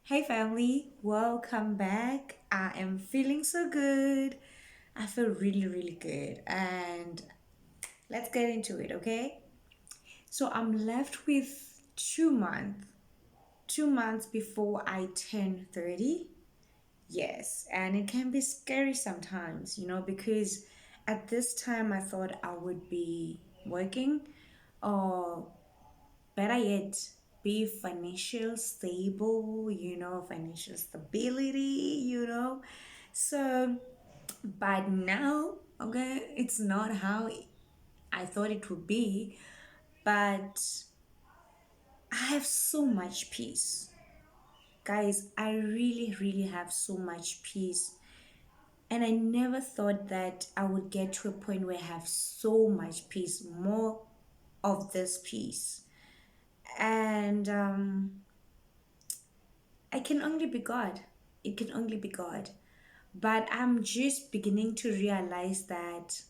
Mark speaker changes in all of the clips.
Speaker 1: Hey family, welcome back. I am feeling so good. I feel really good. And let's get into it, okay? So I'm left with 2 months. 2 months before I turn 30. Yes, and it can be scary sometimes, because at this time I thought I would be working or better yet, be financial stable, financial stability, So, but now, okay, it's not how I thought it would be, but I have so much peace. Guys, I really have so much peace. And I never thought that I would get to a point where I have so much peace, more of this peace. And I can only be God. It can only be God. But I'm just beginning to realize that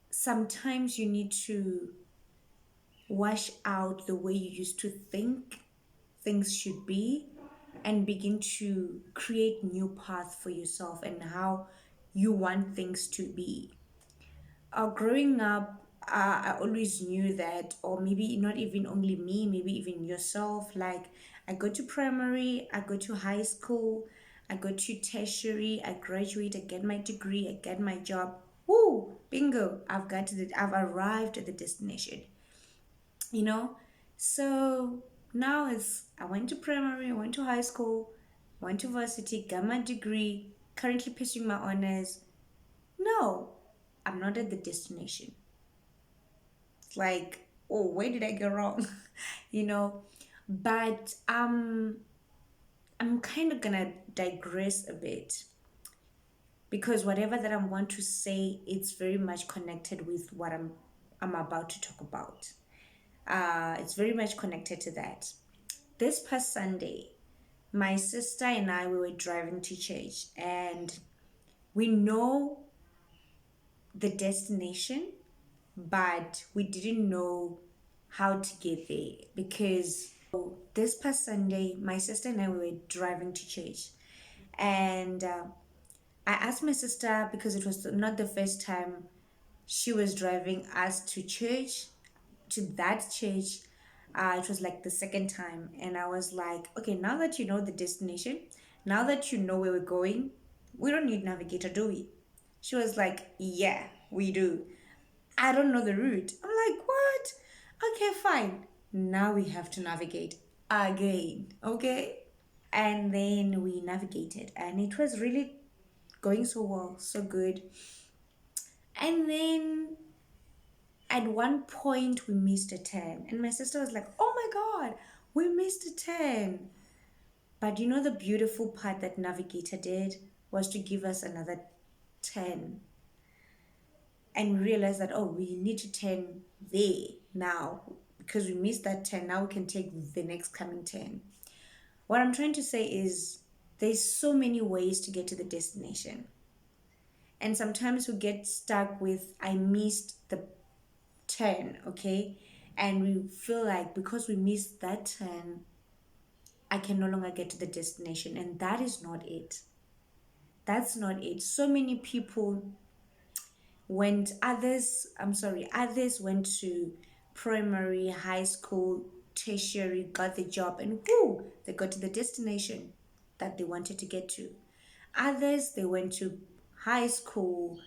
Speaker 1: sometimes you need to wash out the way you used to think things should be and begin to create new path for yourself and how you want things to be. Growing up, I always knew that, or maybe not even only me, maybe even yourself. Like, I go to primary, I go to high school, I go to tertiary, I graduate, I get my degree, I get my job. Woo, bingo! I've arrived at the destination. You know, so now I went to primary, I went to high school, went to varsity, got my degree, currently pursuing my honors. No, I'm not at the destination. Like, oh, where did I go wrong? you know but I'm kind of gonna digress a bit, because whatever that I want to say, it's very much connected with what I'm about to talk about. It's very much connected to that. This past Sunday, my sister and I, we were driving to church, and we know the destination, but we didn't know how to get there. Because this past Sunday, my sister and I were driving to church, and I asked my sister, because it was not the first time she was driving us to church, to that church. It was like the second time, and I was like, okay, now that you know the destination, now that you know where we're going, we don't need navigator, do we? She was like, yeah, we do. I don't know the route. I'm like, what? Okay, fine. Now we have to navigate again, okay? And then we navigated, and it was really going so well, so good. And then at one point, we missed a turn, and my sister was like, oh my god, we missed a turn. But the beautiful part that Navigator did was to give us another 10, and we realized that, oh, we need to turn there now, because we missed that 10. Now we can take the next coming 10. What I'm trying to say is, there's so many ways to get to the destination, and sometimes we get stuck with, I missed the 10, okay, and we feel like because we missed that 10, I can no longer get to the destination, and that is not it. That's not it. So many people went, others went to primary, high school, tertiary, got the job, and whoo, they got to the destination that they wanted to get to. Others, they went to high school,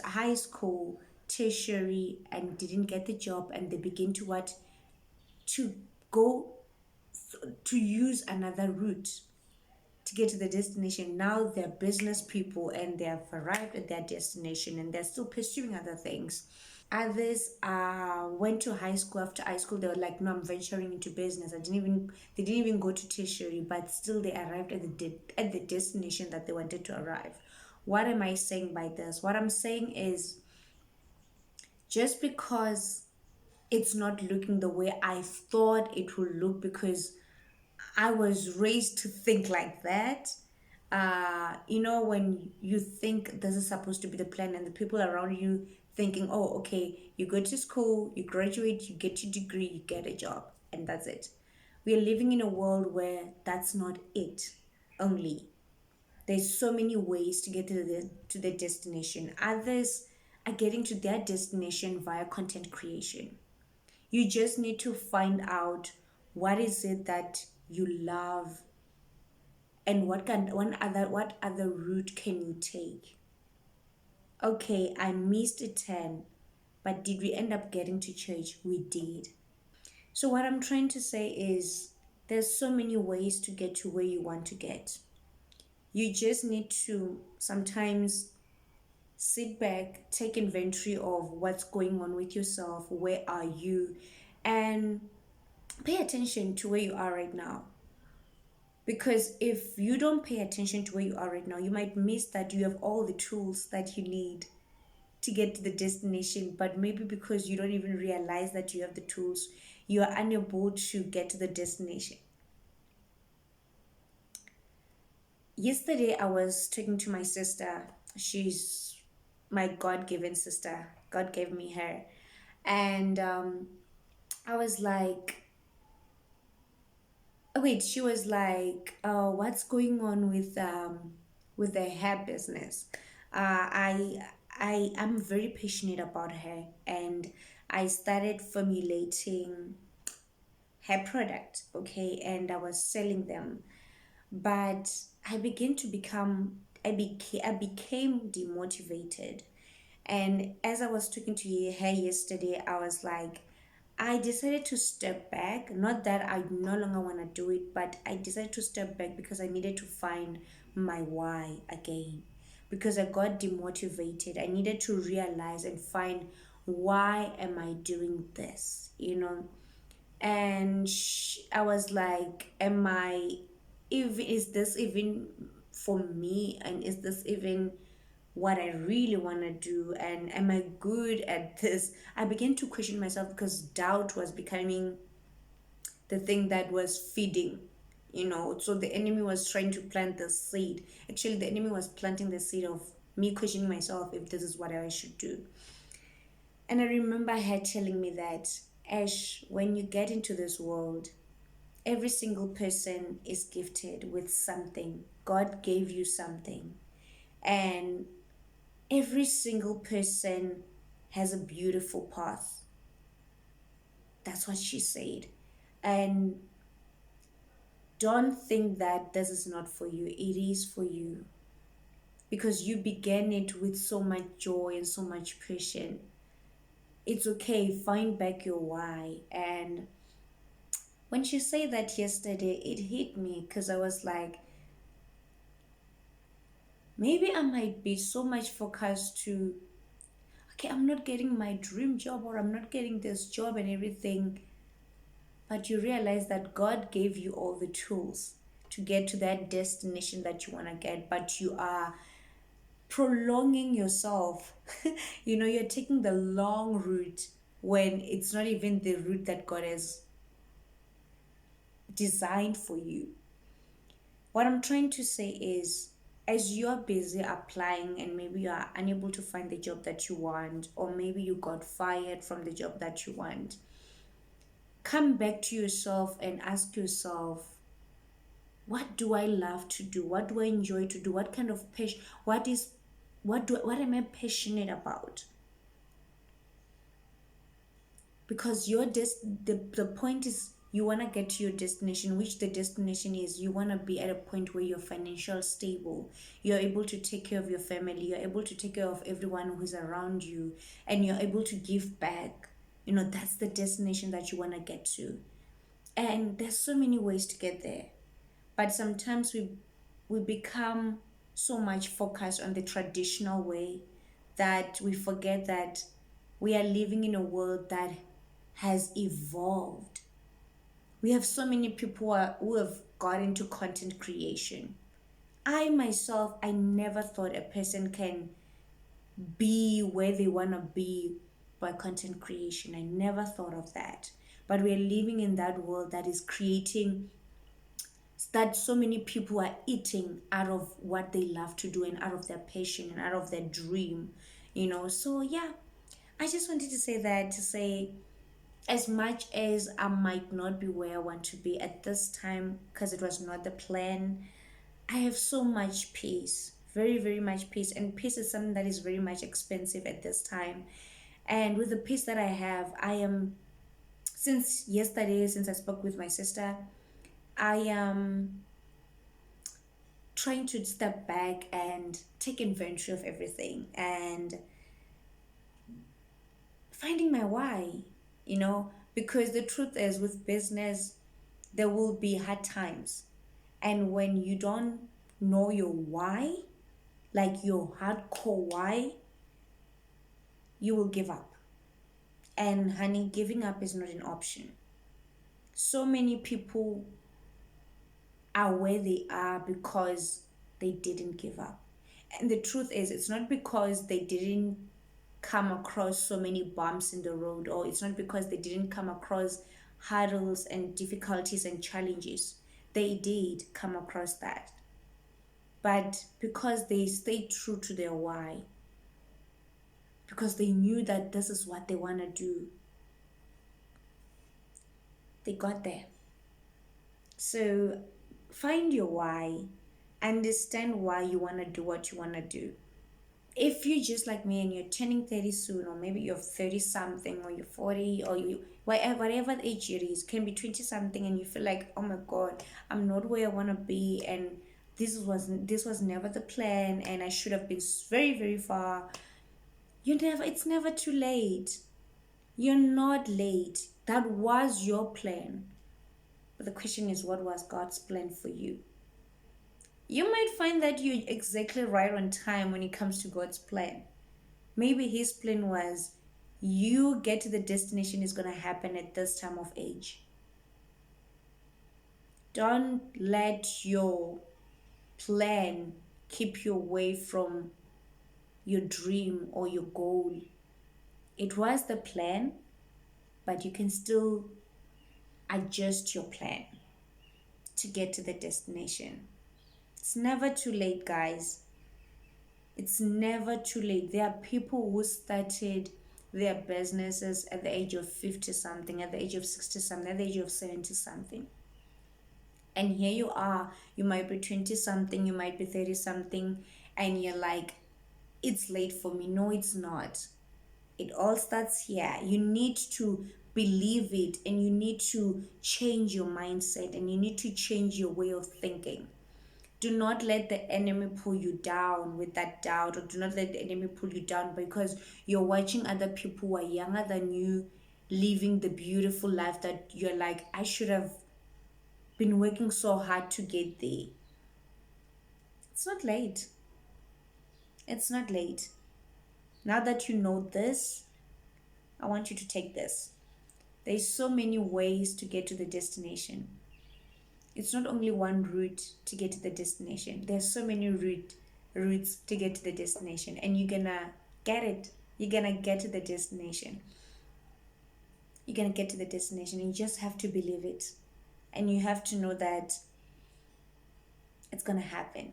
Speaker 1: high school, tertiary, and didn't get the job, and they begin to what? To go, to use another route to get to the destination. Now they're business people, and they have arrived at their destination, and they're still pursuing other things. Others went to high school. After high school, they were like, no, I'm venturing into business. They didn't even go to tertiary, but still they arrived at the destination that they wanted to arrive. What am I saying by this? What I'm saying is, just because it's not looking the way I thought it would look, because I was raised to think like that. When you think this is supposed to be the plan, and the people around you thinking, oh, okay, you go to school, you graduate, you get your degree, you get a job, and that's it. We are living in a world where that's not it only. There's so many ways to get to the destination. Others are getting to their destination via content creation. You just need to find out what is it that you love, and what other route can you take. Okay, I missed a 10, but did we end up getting to church? We did. So what I'm trying to say is there's so many ways to get to where you want to get. You just need to sometimes sit back, take inventory of what's going on with yourself, where are you, and pay attention to where you are right now. Because if you don't pay attention to where you are right now, you might miss that you have all the tools that you need to get to the destination, but maybe because you don't even realize that you have the tools, you are unable to get to the destination. Yesterday, I was talking to my sister. She's my God given sister. God gave me her. And I was like, oh, wait, she was like, what's going on with the hair business? I'm very passionate about hair, and I started formulating hair product, okay, and I was selling them. But I began to become I became demotivated. And as I was talking to her yesterday, I was like, I decided to step back. Not that I no longer want to do it, but I decided to step back because I needed to find my why again. Because I got demotivated. I needed to realize and find, why am I doing this? And I was like, am I if is this even for me, and is this even what I really want to do, and am I good at this? I began to question myself because doubt was becoming the thing that was feeding, so the enemy was trying to plant the seed. Actually, the enemy was planting the seed of me questioning myself if this is what I should do. And I remember her telling me that, Ash, when you get into this world, every single person is gifted with something. God gave you something. And every single person has a beautiful path. That's what she said. And don't think that this is not for you. It is for you. Because you began it with so much joy and so much passion. It's okay. Find back your why. And when she said that yesterday, it hit me because I was like, maybe I might be so much focused to, okay, I'm not getting my dream job, or I'm not getting this job and everything. But you realize that God gave you all the tools to get to that destination that you want to get, but you are prolonging yourself. You're taking the long route when it's not even the route that God has designed for you. What I'm trying to say is, as you're busy applying and maybe you are unable to find the job that you want, or maybe you got fired from the job that you want, come back to yourself and ask yourself, what do I love to do? What do I enjoy to do? What kind of passion? What am I passionate about? Because the point is, you want to get to your destination, which the destination is, you want to be at a point where you're financial stable, you're able to take care of your family, you're able to take care of everyone who's around you, and you're able to give back. That's the destination that you want to get to. And there's so many ways to get there, but sometimes we become so much focused on the traditional way that we forget that we are living in a world that has evolved. We have so many people who have got into content creation. I myself, I never thought a person can be where they want to be by content creation. I never thought of that. But we're living in that world that is creating, that so many people are eating out of what they love to do and out of their passion and out of their dream. So yeah, I just wanted to say that, to say, as much as I might not be where I want to be at this time because it was not the plan, I have so much peace, very, very much peace. And peace is something that is very much expensive at this time. And with the peace that I have, I am, since yesterday, since I spoke with my sister, I am trying to step back and take inventory of everything and finding my why, you know, because the truth is with business, there will be hard times. And when you don't know your why, like your hardcore why, you will give up. And honey, giving up is not an option. So many people are where they are because they didn't give up. And the truth is, it's not because they didn't come across so many bumps in the road, or it's not because they didn't come across hurdles and difficulties and challenges. They did come across that. But because they stayed true to their why, because they knew that this is what they want to do, they got there. So find your why, understand why you want to do what you want to do. If you're just like me and you're turning 30 soon, or maybe you're 30 something, or you're 40, or you whatever age it is, can be 20 something, and you feel like, oh my god, I'm not where I want to be, and this was never the plan, and I should have been very, very far. It's never too late. You're not late. That was your plan. But the question is, what was God's plan for you? You might find that you're exactly right on time when it comes to God's plan. Maybe His plan was you get to the destination is going to happen at this time of age. Don't let your plan keep you away from your dream or your goal. It was the plan, but you can still adjust your plan to get to the destination. It's never too late, guys. It's never too late. There are people who started their businesses at the age of 50 something, at the age of 60 something, at the age of 70 something. And here you are, you might be 20 something, you might be 30 something, and you're like, it's late for me. No, it's not. It all starts here. You need to believe it, and you need to change your mindset, and you need to change your way of thinking. Do not let the enemy pull you down with that doubt, or do not let the enemy pull you down because you're watching other people who are younger than you living the beautiful life that you're like, I should have been working so hard to get there. It's not late. It's not late. Now that you know this, I want you to take this. There's so many ways to get to the destination. It's not only one route to get to the destination. There's so many routes to get to the destination, and you're gonna get it. You're gonna get to the destination. You're gonna get to the destination, and you just have to believe it. And you have to know that it's gonna happen.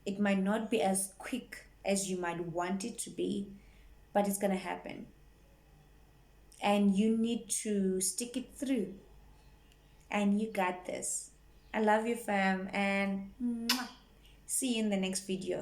Speaker 1: It might not be as quick as you might want it to be, but it's gonna happen. And you need to stick it through. And you got this. I love you, fam, and mwah. See you in the next video.